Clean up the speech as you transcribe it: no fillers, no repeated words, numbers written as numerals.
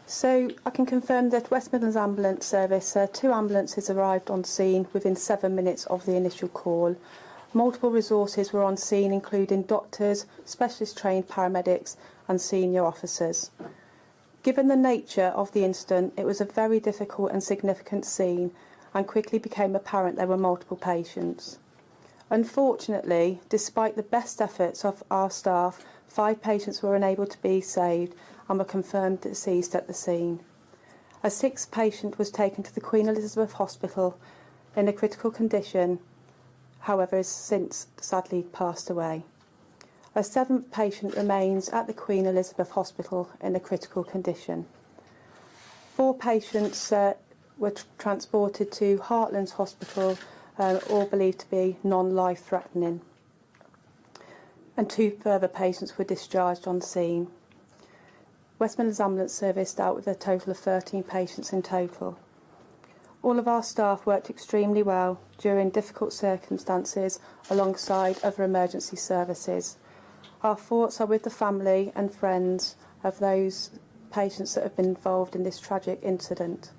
So I can confirm that West Midlands Ambulance Service, 2 ambulances arrived on scene within 7 minutes of the initial call. Multiple resources were on scene, including doctors, specialist trained paramedics and senior officers. Given the nature of the incident, it was a very difficult and significant scene and quickly became apparent there were multiple patients. Unfortunately, despite the best efforts of our staff, 5 patients were unable to be saved and were confirmed deceased at the scene. A 6th patient was taken to the Queen Elizabeth Hospital in a critical condition, however has since sadly passed away. A 7th patient remains at the Queen Elizabeth Hospital in a critical condition. 4 patients were transported to Heartlands Hospital, all believed to be non-life threatening, and 2 further patients were discharged on scene. West Midlands Ambulance Service dealt with a total of 13 patients in total. All of our staff worked extremely well during difficult circumstances alongside other emergency services. Our thoughts are with the family and friends of those patients that have been involved in this tragic incident.